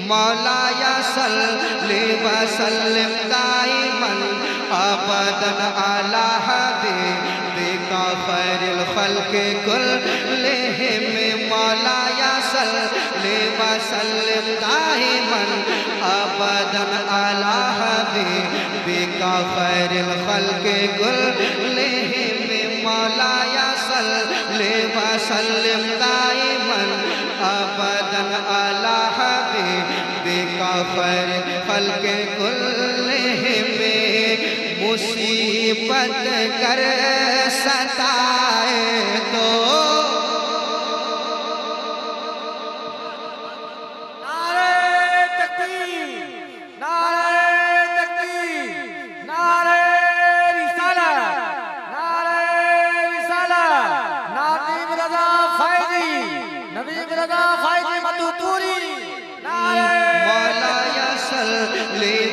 मौलाया सल्ली व सल्लिम दाइमन अबदन अला हबीबिका खैरिल खल्क़ि कुल्लिहिम। मौलाया सल्ली व सल्लिम दाइमन अबदन अला हबीबिका खैरिल खल्क़ि कुल्लिहिम। मौलाया सल्ली व सल्लिम दाइमन अबदन अला हबीबिका खैरिल खल्क़ि कुल्लिहिम। मुसीबत कर सताए तो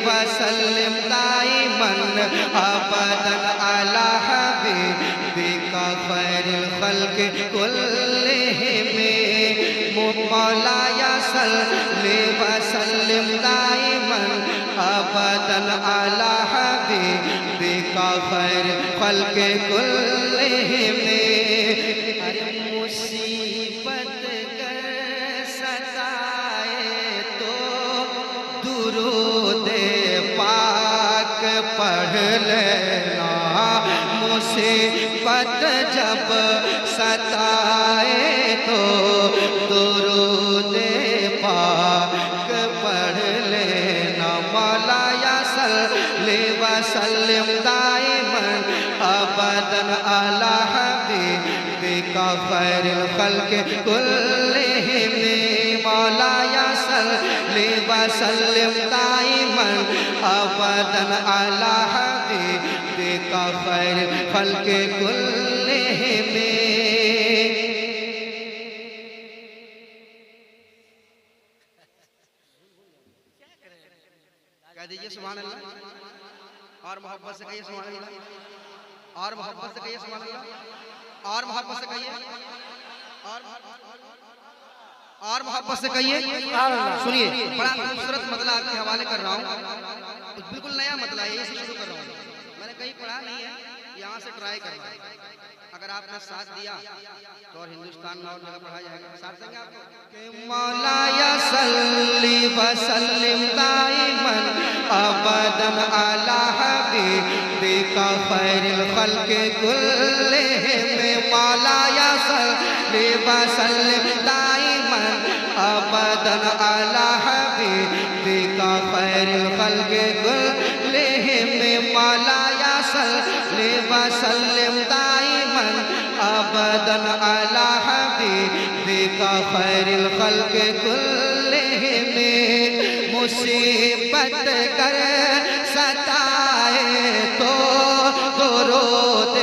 वसल्लिम दाइमन अबदन अला हबीबिका खैरिल खल्क़ि कुल्लिहिम। मौलाया सल्ली व सल्लिम दाइमन अबदन अला हबीबिका खैरिल खल्क़ि कुल्लिहिम। अरे मुसीबत कर सताए तो दुरूद पाक पढ़ लेना। मुसीबत जब सताए तो दुरूद पाक पढ़ लेना। मौलाया सल्ली व सल्लिम दाइमन अबदन अला हबीबिका खैरिल खल्क़ि कुल्लिहिम। मौलाया सल्ली व सल्लिम दाइमन अबदन अला हबीबिका खैरिल खल्क़ि कुल्लिहिम। कह दीजिए सुभान अल्लाह और मोहब्बत से कहिए सुभान अल्लाह और मोहब्बत से कहिए सुभान अल्लाह और मोहब्बत से कहिए और मोहब्बत से कहिए। सुनिए, बड़ा खूबसूरत मतला आपके हवाले कर रहा हूँ। बिल्कुल नया मतला है, इसे शुरू कर रहा हूँ। मैंने कहीं पढ़ा नहीं है, यहाँ से ट्राई कर रहा हूँ। अगर आपने साथ दिया तो और हिंदुस्तान में और जगह पढ़ा जाएगा। साथ देंगे आपको। मौलाया सल्ली व सल्लिम दाइमन अबदन अला हबीबिका खैरिल खल्क़ि कुल्लिहिम। मौलाया सल्ली व सल्लिम दाइमन अबदन अला हबीबिका खैरिल खल्क़ि कुल्लिहिम। मौलाया सल्ली व सल्लिम दाइमन अबदन अला हबीबिका खैरिल खल्क़ि कुल्लिहिम। मुसीबत कर सताए तो दुरूद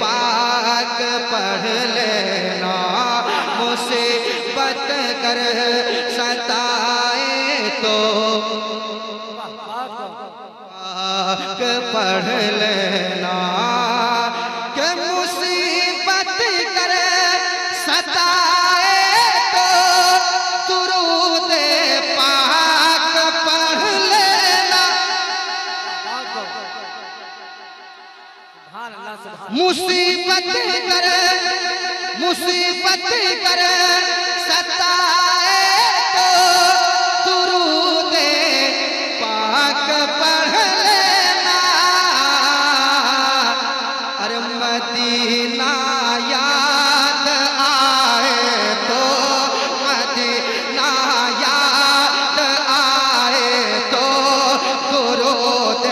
पाक पढ़ लेना। मुसीबत कर सताए तो पाक पढ़ लेना। कि मुसीबत कर सताए तो दुरूद पाक पढ़ लेना। मुसीबत कर सताए तो दुरूद पाक पढ़ लेना। अरे मदीना याद आए तो मदीना याद आए तो दुरूद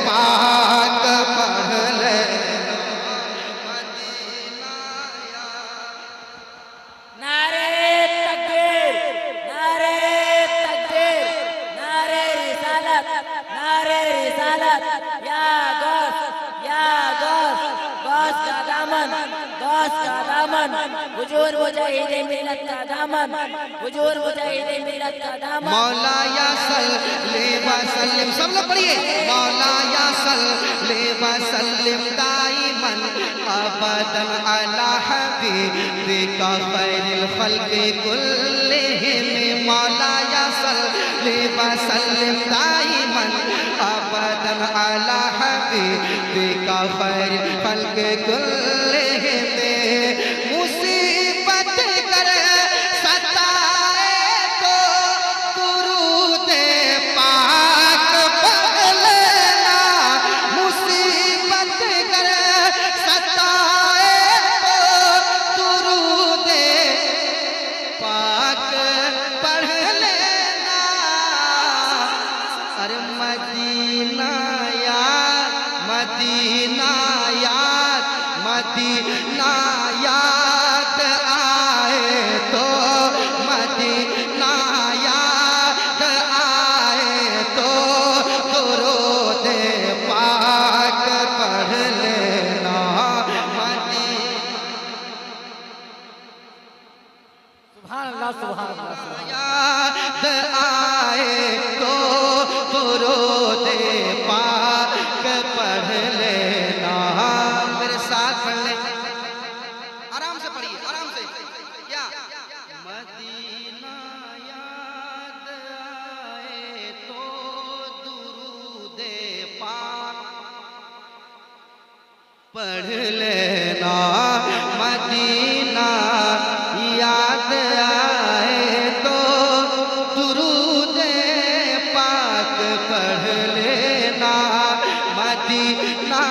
पाक पढ़ लेना। हुजूर मुजाहिद मिल्लत का दामन, हुजूर मुजाहिद मिल्लत का दामन। मौलाया सल्ली व सल्लिम, सब लोग पढ़िए। मौलाया सल्ली व सल्लिम दाइमन अबदन अला हबीबिका खैरिल खल्क़ि कुल्लिहिम। मौलाया सल्ली सल्ली व सल्लिम दाइमन अबदन अला हबीबिका खैरिल खल्क़ि कुल्लिहिम। मुसीबत कर सताए तो दुरूद पाक पढ़ लेना। मुसीबत कर सताए तो दुरूद पाक पढ़ लेना। अरे मदीना याद, मदीना याद, मदीना याद आए तो, मदीना याद आए तो दुरूद पाक पढ़ लेना। सुभान अल्लाह, सुभान अल्लाह। याद आए तो दुरूद पाक पढ़ लेना। मेरे साथ पढ़ ले, आराम से पढ़िए, आराम से। क्या? मदीना याद आए तो दुरूद पाक पढ़ लेना। मदीना याद आए तो दुरूद पाक पढ़ लेना। मदीना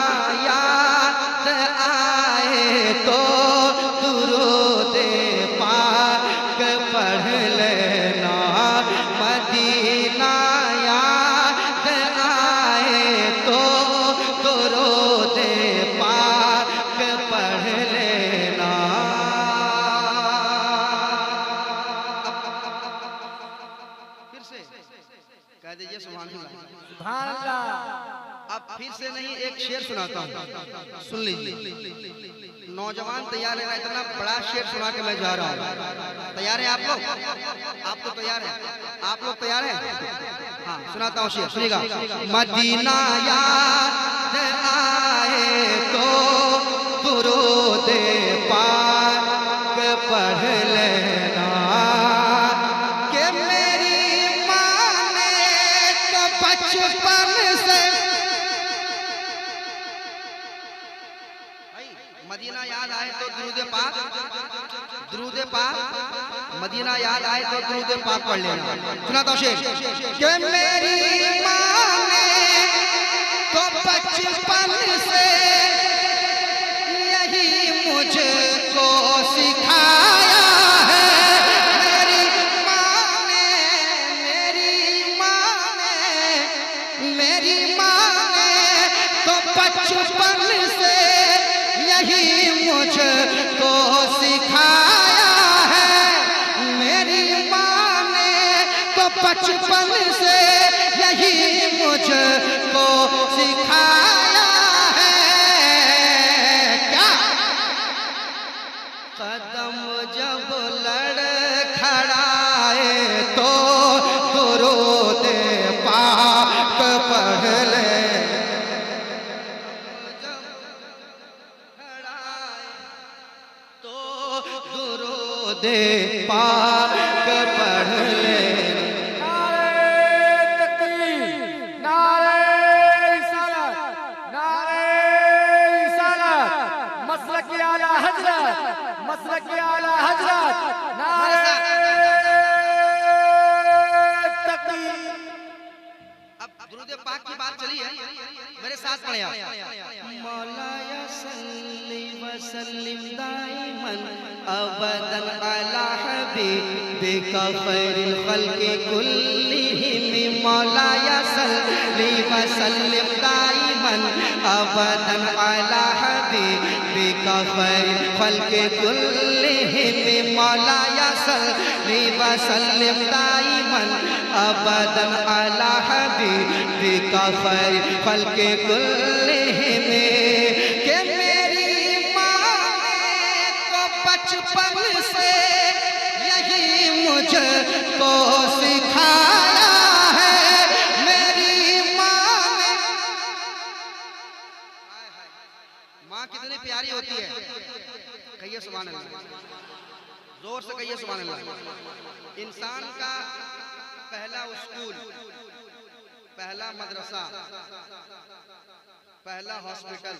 याद आए तो दुरूद पाक पढ़ लेना। मदीना याद आए तो दुरूद पाक पढ़ लेना। फिर से कह दीजिए सुभान अल्लाह। सुभान अल्लाह। अब फिर से नहीं, एक शेर सुनाता हूँ, सुन लीजिए। नौजवान तैयार है, इतना बड़ा शेर सुना के मैं जा रहा हूँ। तैयार है आप लोग? आप तो तैयार हैं, आप लोग तैयार हैं? हाँ, सुनाता हूँ शेर, सुनिएगा। मदीना याद आए तो दुरूद पाक पढ़ लेना। कि मेरी माँ ने तो बचपन से मदीना याद आए तो दुरूद पाक, दुरूद पाक, मदीना याद आए तो दुरूद पाक पढ़ लेना। सुनाता हूँ शेर। कि मेरी माँ ने तो बचपन से यही मुझको सिखाया है। मेरी माँ ने, मेरी माँ ने, मेरी माँ ने तो बचपन से यही मुझको सिखाया है। मेरी माँ ने तो बचपन से यही मुझको सिखाया है। क्या? कदम जब लड़खड़ाए तो दुरूद पाक पढ़ ले। तो दुरूद पाक पढ़ ले। नारे तकबीर, नारे रिसालत, नारे रिसालत, मसलक आला हजरत, मसलक आला हजरत, नारे तकबीर। अब दुरूद पाक की बात चली है, मेरे साथ पढ़े आप। मौलाया सल्ली व सल्लिम दाइमन अबदन अला हबीबिका खैरिल खल्क़ि कुल्लिहिम। मौलाया सल्ली व सल्लिम दाइमन अबदन अला हबीबिका खैरिल खल्क़ि कुल्लिहिम। मौलाया सल्ली व सल्लिम दाइमन अबदन अला हबीबिका खैरिल खल्क़ि कुल्लिहिम। कि मेरी माँ ने तो बचपन से यही मुझको सिखाया है। मेरी माँ ने, माँ कितनी प्यारी होती है, कहिए सुभान अल्लाह, जोर से कहिए सुभान अल्लाह। इंसान का पहला स्कूल, पहला मदरसा, पहला हॉस्पिटल,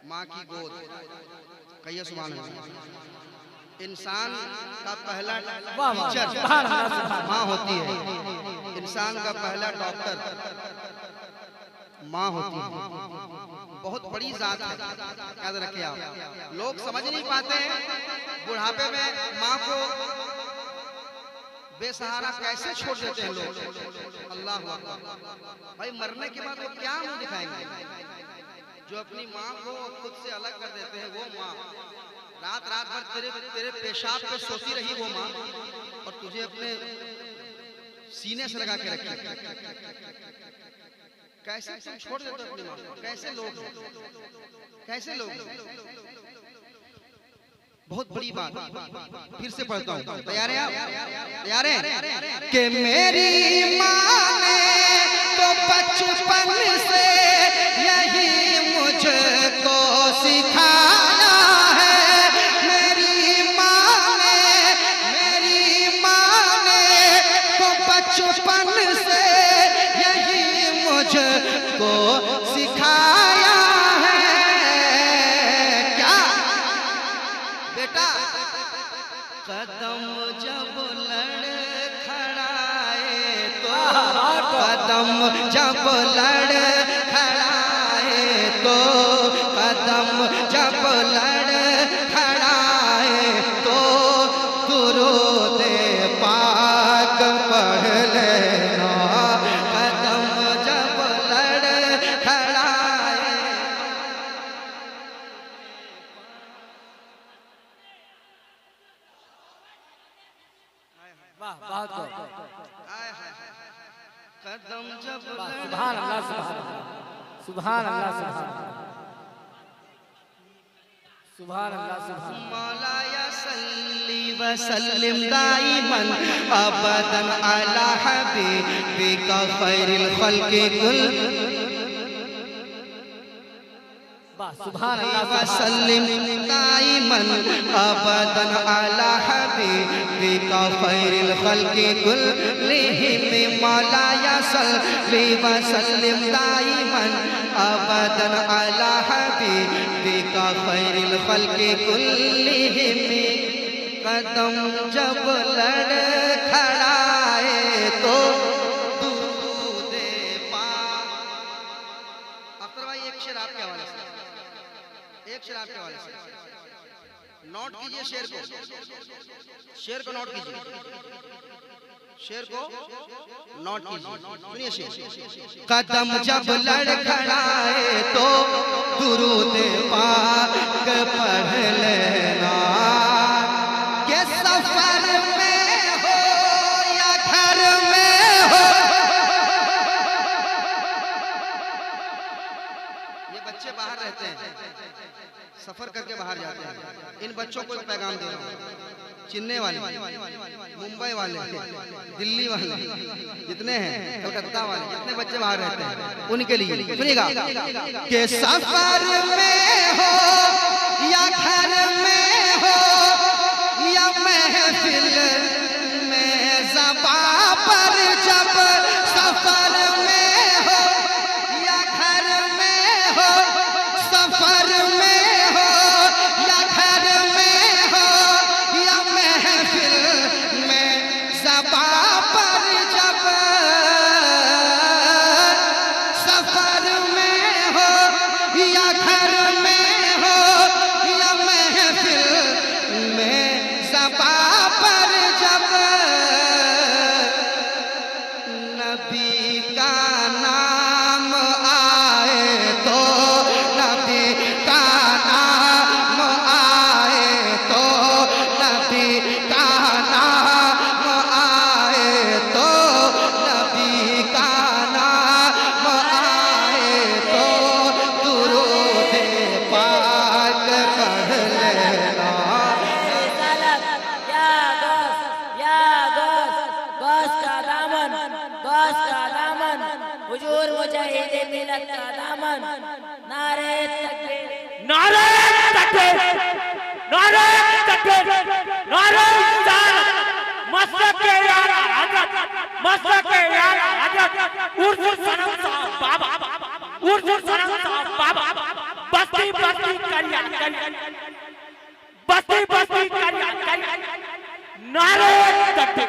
माँ की गोद। कहिए सुभान अल्लाह। इंसान का पहला टीचर माँ होती है, इंसान का पहला डॉक्टर माँ होती है। बहुत बड़ी जात है, याद रखिए आप। लोग समझ नहीं पाते हैं बुढ़ापे में माँ को बेसहारा कैसे छोड़ देते हैं लोग। अल्लाह अकबर। भाई मरने के बाद वो क्या मुंह दिखाएंगे? जो अपनी माँ को खुद से अलग कर देते हैं वो माँ, रात रात भर तेरे पेशाब पे सोती रही वो माँ, और तुझे अपने सीने से लगा के रखी। कैसे तुम छोड़ देते हो अपनी माँ को? कैसे लोग, कैसे लोग? बहुत बड़ी बात। फिर से पढ़ता हूँ, तैयार हैं आप? तैयार हैं? कि मेरी माँ ने तो बचपन से यही मुझको सिखाया है। मेरी माँ ने तो बचपन से यही मुझको सिखाया है। क्या बेटा? कदम जब लड़खड़ाए तो, कदम जब लड़खड़ाए तो, कदम जब लड़खड़ाए तो दुरूद पाक पढ़ लेना। कदम जब लड़खड़ाए। वाह बहुत खूब। कदम जब सुभान अल्लाह, सुभान अल्लाह, सुभान अल्लाह, सुभान। मौलाया सल्ली व सल्लिम दाइमन अबदन अला हबीबिका खैरिल खल्क़ि कुल। सुभान अल्लाह व सल्लिम दाइमन अबदन अला हबीबिका खैरिल खल्क़ि कुल्लिहिम। मौलाया सल्ली व सल्लिम दाइमन अबदन अला हबीबिका खैरिल खल्क़ि कुल्लिहिम। कदम जब लड़खड़ाए तो दुरूद पाक। अख्तर भाई एक शेर आपके हवाले से, एक शेर आपके हवाले से नोट कीजिए। शेर को, शेर को नोट कीजिए, शेर को नोट कीजिए। सुनिए शेर। कदम जब लड़खड़ाए तो दुरूद पाक पढ़ लेना। के सफर में हो या घर में हो। ये बच्चे बाहर रहते हैं, सफर करके बाहर जाते हैं। इन बच्चों को एक पैगाम दे रहा हूँ। चेन्नई वाले, मुंबई वाले, दिल्ली वाले जितने हैं, कलकत्ता वाले जितने बच्चे बाहर रहते हैं, उनके लिए सुनिएगा। कि सफर में हो या घर में हो या महफिल में ज़बां पर, जब सफर में हो या घर में हो, सफर में हो या घर में हो या महफिल में ज़बां पर, जब सफर में हो या घर में हो या महफिल में ज़बां पर, जब नबी का नाम आए तो, नबी का नाम आए तो, नबी का नाम आए तो, नबी का नाम आए तो दुरूद पाक पढ़ लेना। हुजूर मुजाहिदे मिलत का दामन। नारे तकबीर, नारे तकबीर, नारे तकबीर, नारे रिसालत। मस्तक के यार हजरत, मस्तक के यार हजरत उर्दू सनम साहब बाबा, उर्दू सनम साहब बाबा, बस्ती बस्ती करिया करिया, बस्ती बस्ती करिया करिया, नारे तकबीर।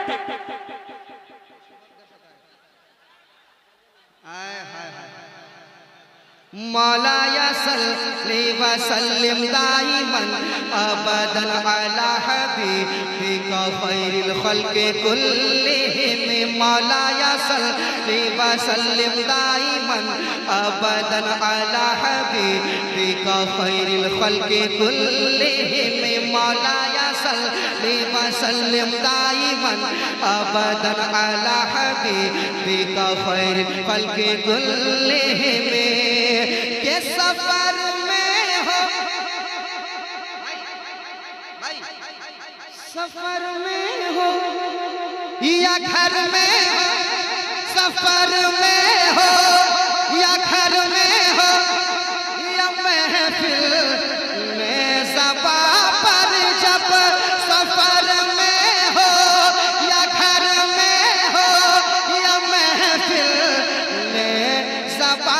मौला या सल्ली व सल्लिम दाइमन अबदन अला हबीबिका खैरिल खल्क़ि कुल्लिहिम। मौला या सल्ली व सल्लिम दाइमन अबदन अला हबीबिका खैरिल खल्क़ि कुल्लिहिम। मौला या सल्ली व सल्लिम दाइमन अबदन अला हबीबिका खैरिल खल्क़ि कुल्लिहिम। के सफर में हो भाई, सफर में हो या घर में हो, सफर में हो या घर में हो या महफिल में ज़बा पर, जब सफर में हो या घर में हो या महफिल में ज़बा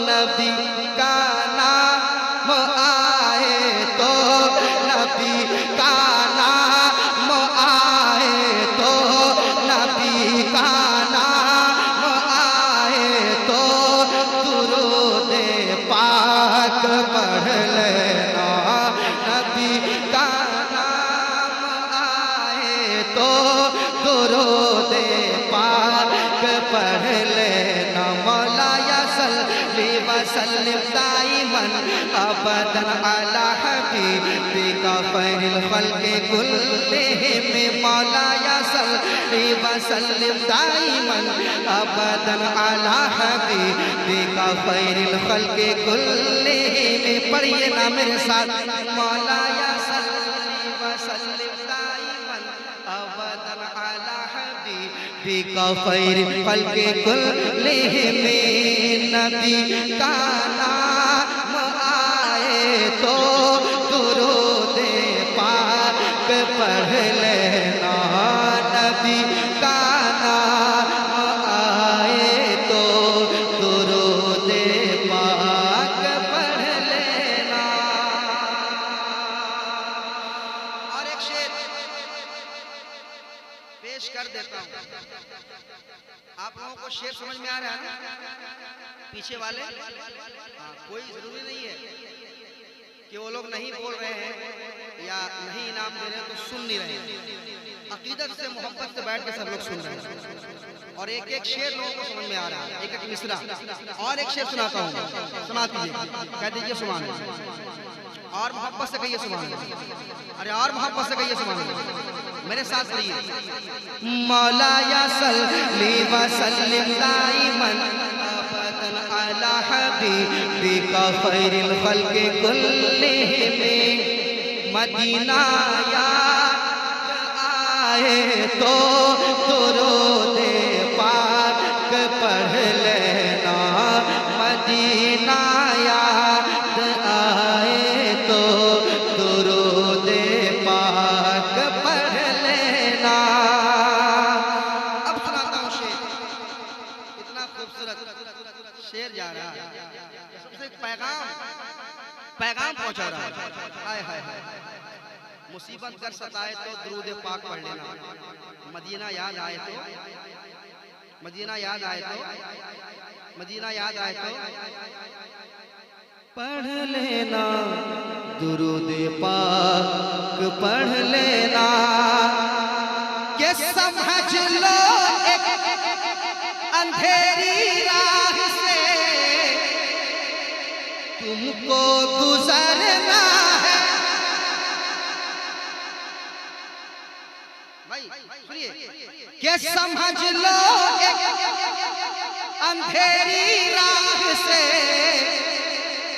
नबी का नाम आए तो, नबी का नाम आए तो, नबी का नाम आए तो दुरूद पाक पढ़ लेना। नबी का नाम आए तो दुरूद पाक पढ़ लेना। मौला या सल्ली व सल्लिम दाइमन अबदन अला हबीबिका खैरिल खल्क़ि कुल्लिहिम। मौला या सल्ली व सल्लिम दाइमन अबदन अला हबीबिका खैरिल खल्क़ि कुल्लिहिम। पढ़िए ना मेरे साथ, मौला या सल्ली व सल्लिम दाइमन अबदन अला हबीबिका खैरिल खल्क़ि कुल्लिहिम। नबी का नाम आए तो दुरूद पाक पढ़ लेना। नबी का नाम आए तो दुरूद पाक पढ़ लेना। और एक शेर पेश कर देता हूँ। आप लोगों को शेर समझ में आ रहा है ना? पीछे वाले कोई जरूरी नहीं है कि वो लोग नहीं बोल रहे हैं या नहीं इनाम दे रहे हैं तो सुन नहीं रहे हैं। अकीदत से मोहब्बत से बैठ के सब लोग सुन रहे हैं और एक एक शेर लोगों को समझ में आ रहा है, एक एक मिसरा। और एक शेर सुनाता हूँ, सुना दीजिए, कह दीजिए सुभान अल्लाह। और मोहब्बत से कहिए सुभान अल्लाह। अरे और मोहब्बत से कहिए सुभान अल्लाह। मेरे साथ कहिए। मौला या सल्ली व सल्लिम दाइमन अबदन अला हबीबिका खैरिल खल्क़ि कुल्लिहिम। मदीना याद आए तो दुरूद पाक पढ़ लेना। मदीना याद आए तो दुरूद पाक पढ़ लेना। अब सुनाता हूँ शेर, इतना खूबसूरत शेर जा रहा है, सबसे पैगाम पहुंचा रहा है। हाय हाय हाय, मुसीबत कर सताए तो दुरूद पाक पढ़ लेना। मदीना याद आए तो, मदीना याद आए तो, मदीना याद आए तो पढ़ लेना दुरूद पाक पढ़ लेना। के समझ लो एक अंधेरी राह से तुमको गुजरना है। सुनिए, के समझ लो एक अंधेरी राह से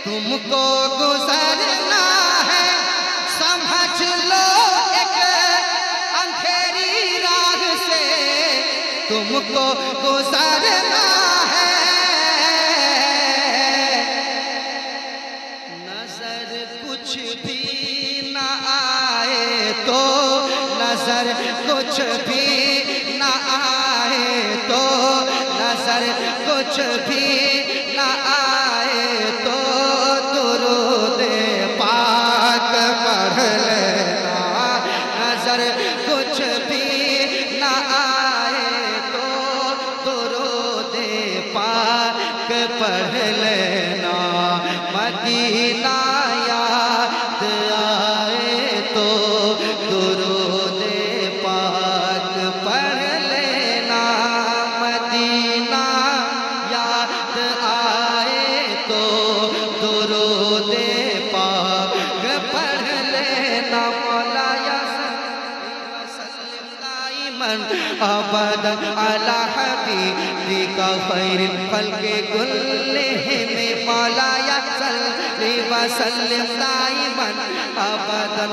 तुमको गुजरना है। समझ लो एक अंधेरी राह से तुमको गुजरना है। कुछ भी ना आए तो नजर कुछ भी ना आए तो दुरूद पाक पढ़ लेना नजर कुछ भी ना आए तो दुरूद पाक पढ़ लेना मदीना याद आए तो दुरूद पाक पढ़ लेना मदीना याद आए तो दुरूद पाक पढ़ लेना मौलाया सल्लम दाइमन अबदन अला हबीबिका खैरिल खल्क़ि कुल्लिहिम मौलाया सल्लि व सल्लिम दाइमन अबदन